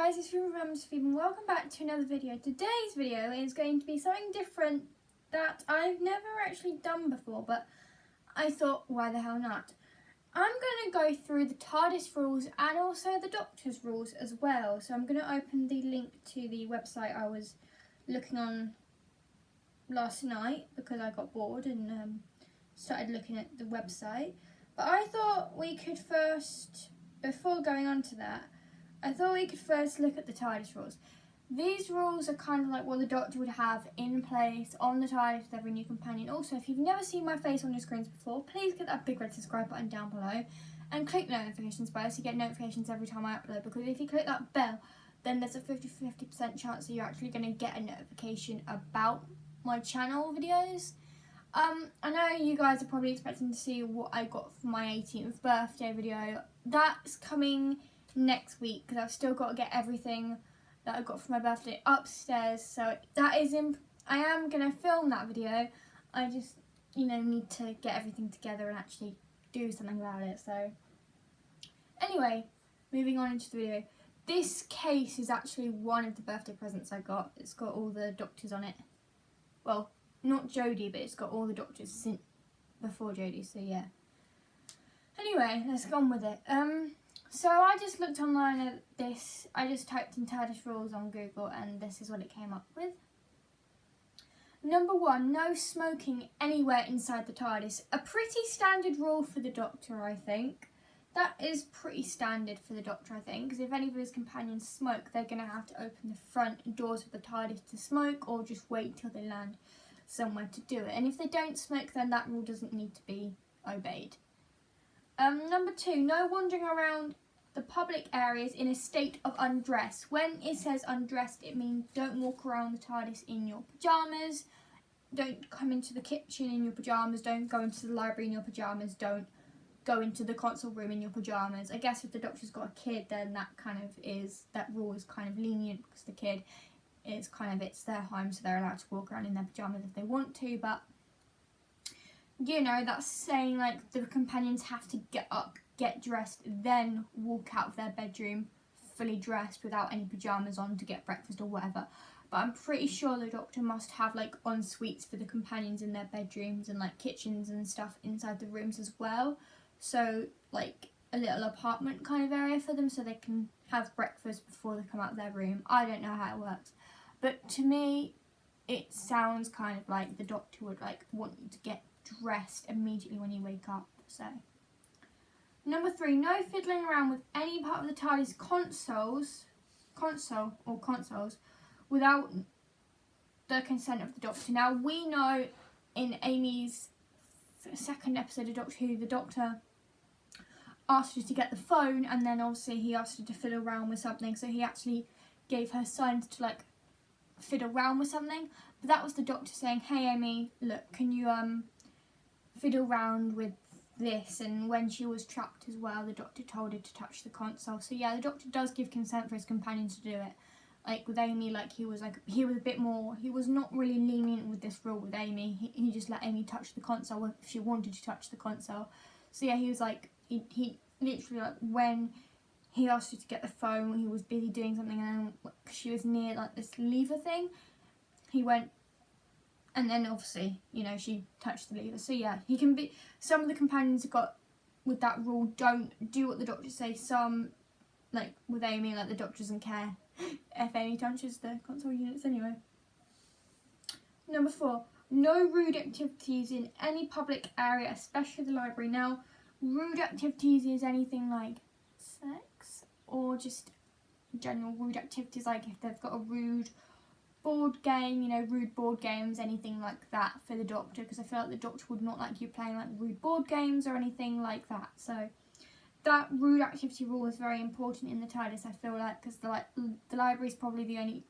guys, it's Phoebe and welcome back to another video. Today's video is going to be something different that I've never actually done before, but I thought, why the hell not? I'm going to go through the Tardis rules and also the Doctor's rules as well. So I'm going to open the link to the website I was looking on last night because I got bored and started looking at the website. But I thought we could first, before going on to that, I thought we could first look at the Tardis rules. These rules are kind of like what the Doctor would have in place on the Tardis with every new companion. Also, if you've never seen my face on your screens before, please get that big red subscribe button down below and click notifications bell so you get notifications every time I upload, because if you click that bell, then there's a 50% chance that you're actually going to get a notification about my channel videos. I know you guys are probably expecting to see what I got for my 18th birthday video. That's coming next week because I've still got to get everything that I got for my birthday upstairs, so that is I am going to film that video. I just need to get everything together and actually do something about it. So anyway, moving on into the video. This case is actually one of the birthday presents I got. It's got all the Doctors on it. Well, not Jodie, but it's got all the Doctors since before Jodie, so yeah. Anyway, let's go on with it. So I just looked online at this. I just typed in Tardis rules on Google and this is what it came up with. Number 1, no smoking anywhere inside the TARDIS. A pretty standard rule for the Doctor, I think. That is pretty standard for the Doctor, I think, because if any of his companions smoke, they're going to have to open the front doors of the TARDIS to smoke or just wait till they land somewhere to do it. And if they don't smoke, then that rule doesn't need to be obeyed. Number 2, no wandering around the public areas in a state of undress. When it says undressed, it means don't walk around the TARDIS in your pyjamas, don't come into the kitchen in your pyjamas, don't go into the library in your pyjamas, don't go into the console room in your pyjamas. I guess if the Doctor's got a kid, then that rule is kind of lenient because the kid is it's their home, so they're allowed to walk around in their pyjamas if they want to, but that's saying like the companions have to get up, get dressed, then walk out of their bedroom fully dressed without any pyjamas on to get breakfast or whatever. But I'm pretty sure the Doctor must have like en suites for the companions in their bedrooms and like kitchens and stuff inside the rooms as well. So like a little apartment kind of area for them so they can have breakfast before they come out of their room. I don't know how it works, but to me it sounds kind of like the Doctor would like want you to get dressed immediately when you wake up. So number 3, no fiddling around with any part of the TARDIS consoles without the consent of the Doctor. Now we know in Amy's second episode of Doctor Who, the Doctor asked her to get the phone and then obviously he asked her to fiddle around with something, so he actually gave her signs to like fiddle around with something. But that was the Doctor saying, hey Amy, look, can you fiddle around with this? And when she was trapped as well, the Doctor told her to touch the console. So yeah, the Doctor does give consent for his companions to do it. Like with Amy, he was a bit more, he was not really lenient with this rule with Amy. He just let Amy touch the console if she wanted to touch the console. So yeah, he was like, he literally, like, when he asked her to get the phone, he was busy doing something, and then she was near like this lever thing, he went, and then obviously, she touched the lever. So yeah, he can be, some of the companions have got, with that rule, don't do what the Doctor says. Some, like with Amy, like the Doctor doesn't care if Amy touches the console units anyway. Number 4, no rude activities in any public area, especially the library. Now, rude activities is anything like sex or just general rude activities, like if they've got a rude board game, rude board games, anything like that for the Doctor, because I feel like the Doctor would not like you playing like rude board games or anything like that. So that rude activity rule is very important in the TARDIS, I feel like, because the library's probably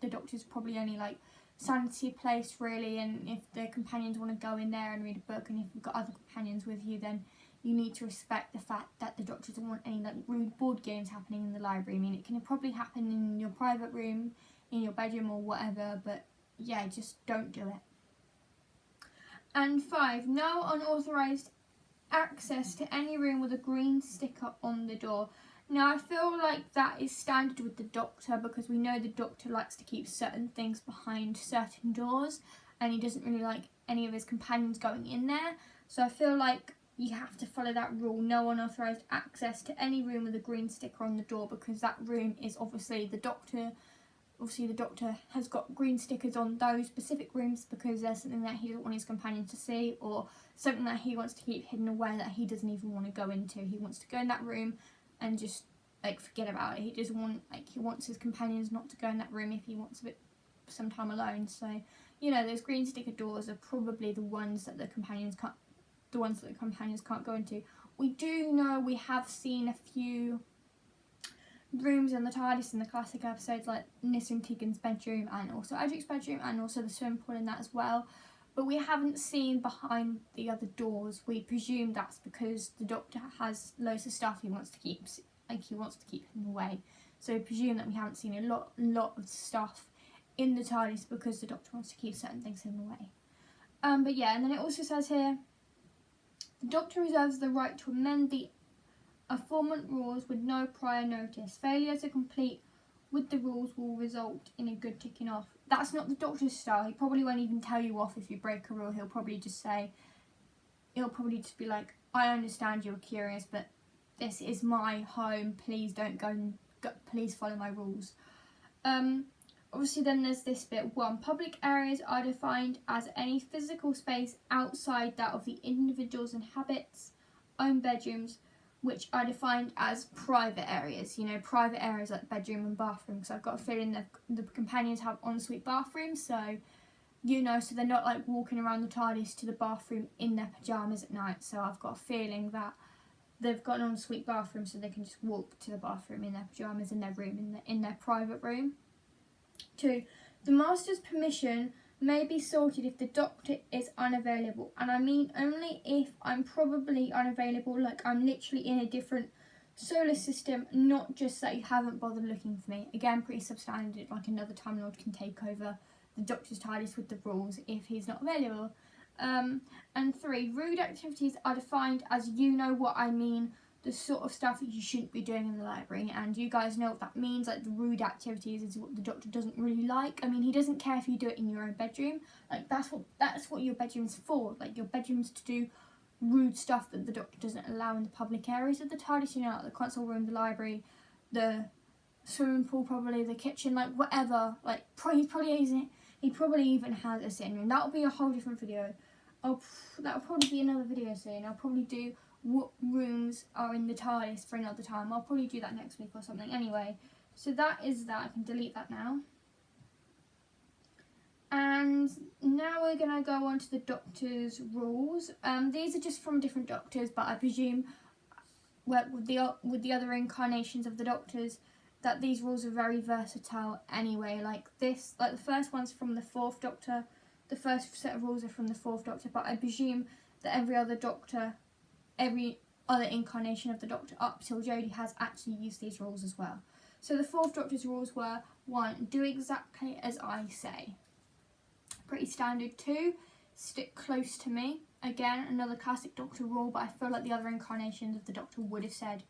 the Doctor's probably only like sanity place really, and if the companions want to go in there and read a book, and if you've got other companions with you, then you need to respect the fact that the Doctor doesn't want any like rude board games happening in the library. I mean, it can probably happen in your private room, in your bedroom or whatever, but yeah, just don't do it. And 5, no unauthorised access to any room with a green sticker on the door. Now I feel like that is standard with the Doctor, because we know the Doctor likes to keep certain things behind certain doors, and he doesn't really like any of his companions going in there. So I feel like you have to follow that rule. No unauthorised access to any room with a green sticker on the door, because that room is obviously the Doctor. Obviously the Doctor has got green stickers on those specific rooms because there's something that he doesn't want his companions to see, or something that he wants to keep hidden away that he doesn't even want to go into. He wants to go in that room and just like forget about it. He doesn't want, like, he wants his companions not to go in that room if he wants a bit some time alone. So, you know, those green sticker doors are probably the ones that the companions can't go into. We do know, we have seen a few rooms in the TARDIS in the classic episodes, like Nis and Tegan's bedroom and also Edric's bedroom and also the swimming pool in that as well, but we haven't seen behind the other doors. We presume that's because the Doctor has loads of stuff he wants to keep, like he wants to keep hidden away. So we presume that we haven't seen a lot of stuff in the TARDIS because the Doctor wants to keep certain things hidden away. But yeah, and then it also says here, the Doctor reserves the right to amend the aforementioned rules with no prior notice. Failure to complete with the rules will result in a good ticking off. That's not the Doctor's style. He probably won't even tell you off if you break a rule. He'll probably just be like, I understand you're curious, but this is my home. Please don't please follow my rules. Obviously then there's this bit. 1. Public areas are defined as any physical space outside that of the individual's inhabits own bedrooms, which are defined as private areas. You know, private areas like bedroom and bathroom, because I've got a feeling that the companions have ensuite bathrooms, so, you know, so they're not like walking around the TARDIS to the bathroom in their pyjamas at night. So I've got a feeling that they've got an ensuite bathroom so they can just walk to the bathroom in their pyjamas in their room, in their private room. 2. The Master's permission may be sorted if the Doctor is unavailable, and I mean only if I'm probably unavailable, like I'm literally in a different solar system, not just that you haven't bothered looking for me. Again, pretty substandard, like another Time Lord can take over the Doctor's TARDIS with the rules if he's not available. And 3, rude activities are defined as, you know what I mean, the sort of stuff that you shouldn't be doing in the library, and you guys know what that means. Like, the rude activities is what the Doctor doesn't really like. I mean, he doesn't care if you do it in your own bedroom. Like, that's what your bedroom's for. Like, your bedroom's to do rude stuff that the Doctor doesn't allow in the public areas of the TARDIS, you know, like the console room, the library, the swimming pool, probably the kitchen, like whatever. Like, he probably even has a sitting room. That'll be a whole different video. That'll probably be another video soon. I'll probably do what rooms are in the TARDIS for another time. I'll probably do that next week or something. Anyway, so that is that. I can delete that now. And now we're going to go on to the Doctor's rules. These are just from different Doctors, but I presume with the other incarnations of the Doctors that these rules are very versatile anyway. Like the first one's from the 4th Doctor. The first set of rules are from the 4th Doctor, but I presume that every other incarnation of the Doctor up till Jodie has actually used these rules as well. So the 4th Doctor's rules were: 1. Do exactly as I say. Pretty standard. 2. Stick close to me. Again, another classic Doctor rule, but I feel like the other incarnations of the Doctor would have said,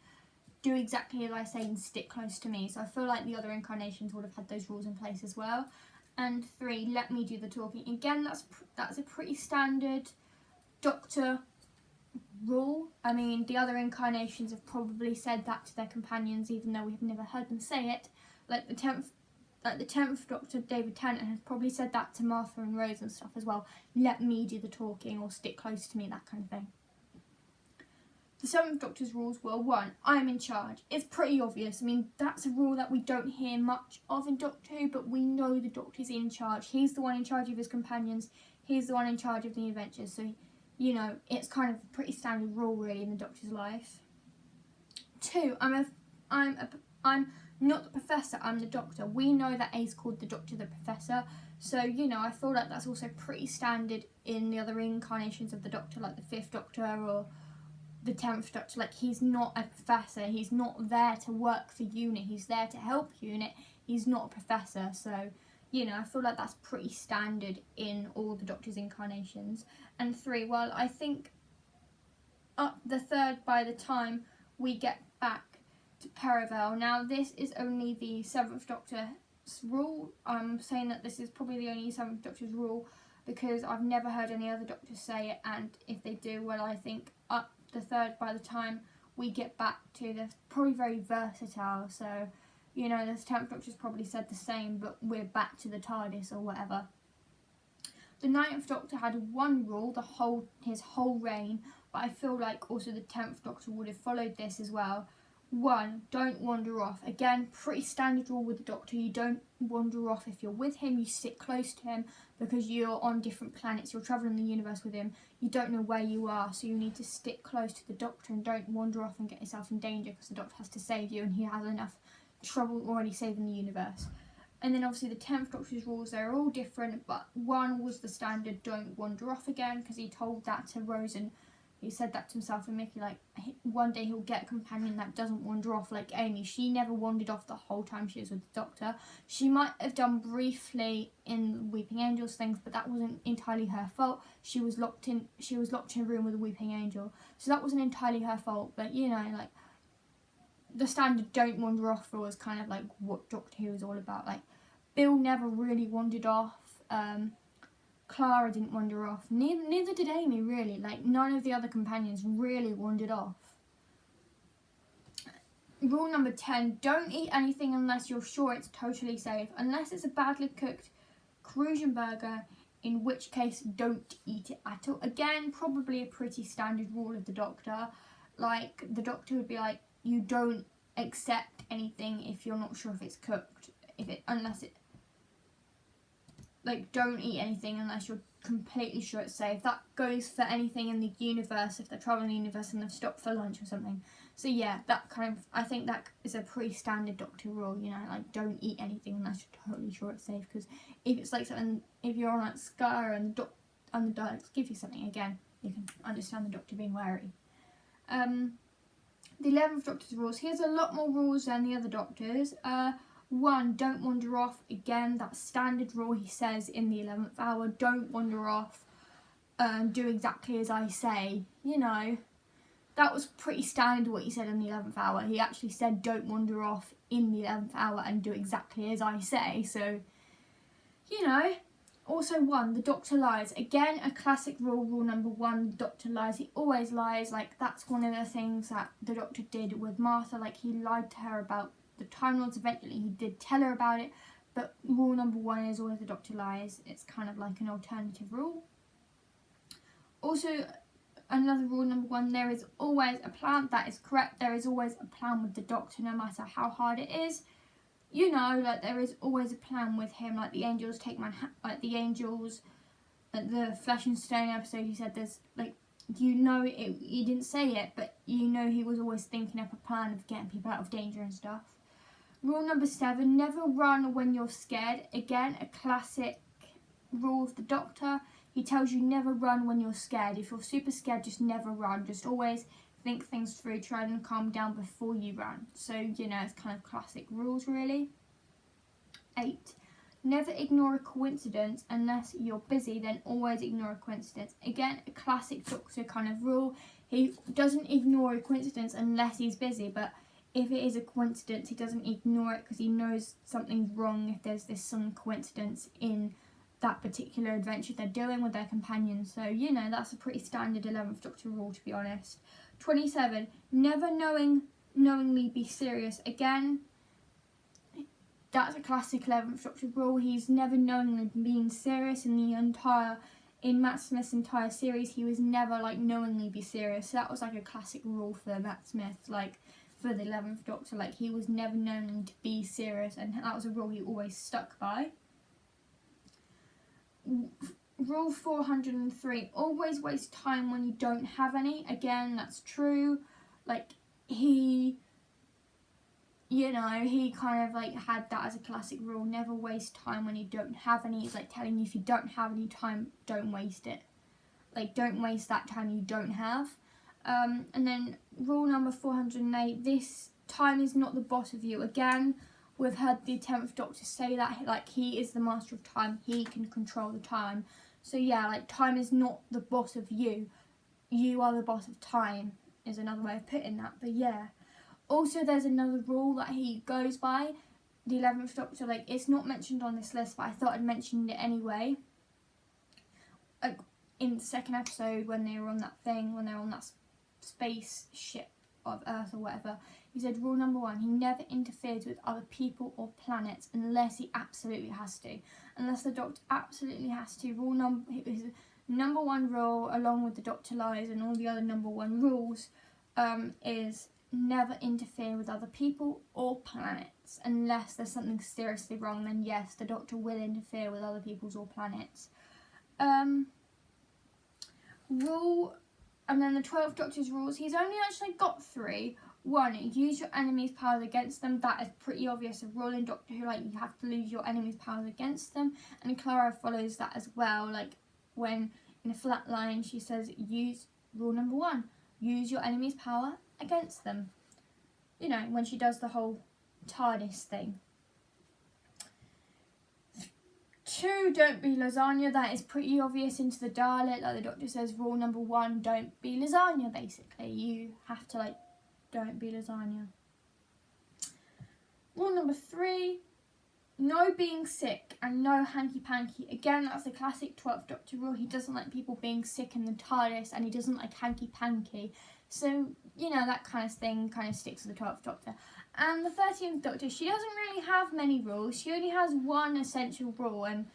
do exactly as I say and stick close to me. So I feel like the other incarnations would have had those rules in place as well. And 3. Let me do the talking. Again, that's a pretty standard Doctor rule. I mean, the other incarnations have probably said that to their companions, even though we've never heard them say it. Like the 10th Doctor, David Tennant, has probably said that to Martha and Rose and stuff as well. Let me do the talking, or stick close to me, that kind of thing. The 7th Doctor's rules were: 1. I'm in charge. It's pretty obvious. I mean, that's a rule that we don't hear much of in Doctor Who, but we know the Doctor's in charge. He's the one in charge of his companions. He's the one in charge of the adventures. So, you know, it's kind of a pretty standard rule, really, in the Doctor's life. 2. I'm not the Professor, I'm the Doctor. We know that A's called the Doctor the Professor, so, you know, I feel like that's also pretty standard in the other incarnations of the Doctor, like the 5th Doctor or the 10th Doctor. Like, he's not a professor, he's not there to work for UNIT, he's there to help UNIT, he's not a professor. So, you know, I feel like that's pretty standard in all the Doctor's incarnations. And 3, well, I think up the 3rd by the time we get back Paravel. Now this is only the 7th Doctor's rule. I'm saying that this is probably the only 7th Doctor's rule because I've never heard any other Doctors say it, and if they do, well, I think up the 3rd by the time we get back to, they're probably very versatile, so you know, the 10th Doctor's probably said the same, but we're back to the Tardis or whatever. The 9th Doctor had one rule his whole reign, but I feel like also the 10th Doctor would have followed this as well. 1, don't wander off. Again, pretty standard rule with the Doctor. You don't wander off if you're with him. You stick close to him because you're on different planets. You're travelling the universe with him. You don't know where you are, so you need to stick close to the Doctor and don't wander off and get yourself in danger because the Doctor has to save you and he has enough trouble already saving the universe. And then obviously the 10th Doctor's rules, they're all different, but 1 was the standard, don't wander off again, because he told that to Rose and he said that to himself and Mickey, like, one day he'll get a companion that doesn't wander off like Amy. She never wandered off the whole time she was with the Doctor. She might have done briefly in Weeping Angels things, but that wasn't entirely her fault. She was locked in a room with a Weeping Angel, so that wasn't entirely her fault. But you know, like, the standard don't wander off rule is kind of like what Doctor Who is all about. Like, Bill never really wandered off. Clara didn't wander off. Neither did Amy, really. Like, none of the other companions really wandered off. Rule number 10, don't eat anything unless you're sure it's totally safe. Unless it's a badly cooked Crucian burger, in which case don't eat it at all. Again, probably a pretty standard rule of the Doctor. Like, the Doctor would be like, you don't accept anything if you're not sure if it's cooked. Like, don't eat anything unless you're completely sure it's safe. That goes for anything in the universe, if they're traveling the universe and they've stopped for lunch or something. So yeah, that kind of, I think that is a pretty standard Doctor rule, you know, like, don't eat anything unless you're totally sure it's safe, because if it's like something, if you're on like Sky and the Daleks give you something, again, you can understand the Doctor being wary. The 11th Doctor's rules, he has a lot more rules than the other Doctors. 1, don't wander off. Again, that standard rule he says in the 11th hour, don't wander off, do exactly as I say. You know, that was pretty standard what he said in the 11th hour. He actually said don't wander off in the 11th hour and do exactly as I say, so, you know. Also 1, the Doctor lies. Again, a classic rule, rule number 1, the Doctor lies. He always lies. Like, that's one of the things that the Doctor did with Martha. Like, he lied to her about the Time Lords. Eventually he did tell her about it, but rule number 1 is always the Doctor lies. It's kind of like an alternative rule. Also, another rule number 1, there is always a plan. That is correct. There is always a plan with the Doctor, no matter how hard it is. You know, like, there is always a plan with him. Like, the angels take like the angels, like the Flesh and Stone episode, he said there's, like, you know, he didn't say it, but you know he was always thinking up a plan of getting people out of danger and stuff. Rule number 7, never run when you're scared. Again, a classic rule of the Doctor. He tells you never run when you're scared. If you're super scared, just never run. Just always think things through, try and calm down before you run. So, you know, it's kind of classic rules, really. 8, never ignore a coincidence unless you're busy, then always ignore a coincidence. Again, a classic Doctor kind of rule. He doesn't ignore a coincidence unless he's busy, but if it is a coincidence, he doesn't ignore it because he knows something's wrong if there's some coincidence in that particular adventure they're doing with their companions. So, you know, that's a pretty standard 11th Doctor rule, to be honest. 27, never knowingly be serious. Again, that's a classic 11th Doctor rule. He's never knowingly been serious in Matt Smith's entire series. He was never, like, knowingly be serious. So that was like a classic rule for Matt Smith, like, for the 11th Doctor. Like, he was never known to be serious, and that was a rule he always stuck by. Rule 403, always waste time when you don't have any. Again, that's true. Like, he, you know, he kind of like had that as a classic rule, never waste time when you don't have any. It's like telling you if you don't have any time, don't waste it. Like, don't waste that time you don't have. And then rule number 408, this time is not the boss of you. Again, we've heard the 10th Doctor say that, like, he is the master of time, he can control the time. So yeah, like, time is not the boss of you. You are the boss of time, is another way of putting that, but yeah. Also, there's another rule that he goes by. The 11th Doctor, like, it's not mentioned on this list, but I thought I'd mention it anyway. Like, in the second episode, when they were on that thing, when they were on that spaceship of Earth or whatever, he said rule number 1, he never interferes with other people or planets unless he absolutely has to. Unless the Doctor absolutely has to. His number 1 rule, along with the Doctor lies and all the other number 1 rules, is never interfere with other people or planets. Unless there's something seriously wrong, then yes, the Doctor will interfere with other people's or planets. Rule, and then the 12th Doctor's rules, he's only actually got 3. 1, use your enemy's powers against them. That is pretty obvious. A rule in Doctor Who, like, you have to use your enemy's powers against them. And Clara follows that as well. Like, when in a flat line, she says, use rule number 1, use your enemy's power against them. You know, when she does the whole Tardis thing. 2, don't be lasagna. That is pretty obvious into the Dalek. Like the Doctor says, rule number 1, don't be lasagna, basically. You have to, like, don't be lasagna. Rule number 3, no being sick and no hanky-panky. Again, that's the classic 12th Doctor rule. He doesn't like people being sick in the TARDIS, and he doesn't like hanky-panky. So, you know, that kind of thing kind of sticks with the 12th Doctor. And the 13th Doctor, she doesn't really have many rules. She only has one essential rule, and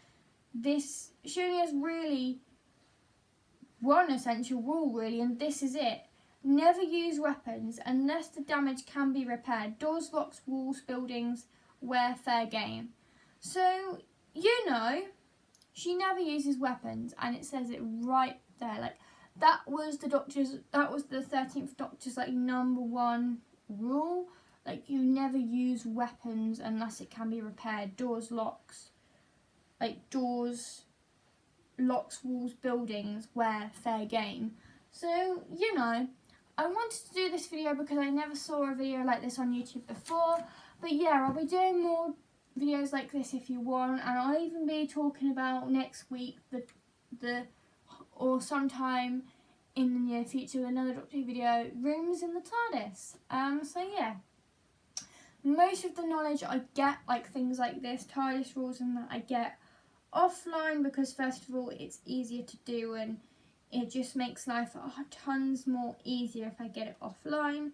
she only has really one essential rule, really, and this is it. Never use weapons unless the damage can be repaired. Doors, locks, walls, buildings, where fair game. So, you know, she never uses weapons, and it says it right there. Like, that was the 13th Doctor's, like, number 1 rule. Like, you never use weapons unless it can be repaired. Doors, locks, locks, walls, buildings, where fair game. So, you know, I wanted to do this video because I never saw a video like this on YouTube before. But yeah, I'll be doing more videos like this if you want, and I'll even be talking about next week or sometime in the near future another Doctor Who video, rooms in the TARDIS. So yeah, most of the knowledge I get, like things like this, TARDIS rules and that, I get offline because first of all it's easier to do and it just makes life tons more easier if I get it offline.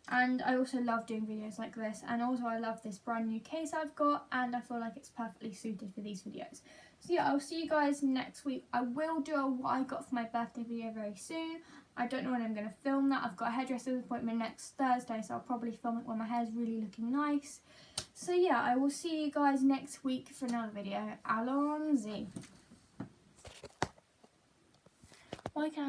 And I also love doing videos like this, and also I love this brand new case I've got, and I feel like it's perfectly suited for these videos. So yeah, I'll see you guys next week. I will do a what I got for my birthday video very soon. I don't know when I'm going to film that. I've got a hairdresser's appointment next Thursday, so I'll probably film it when my hair's really looking nice. So yeah, I will see you guys next week for another video. Allons-y. Why can't I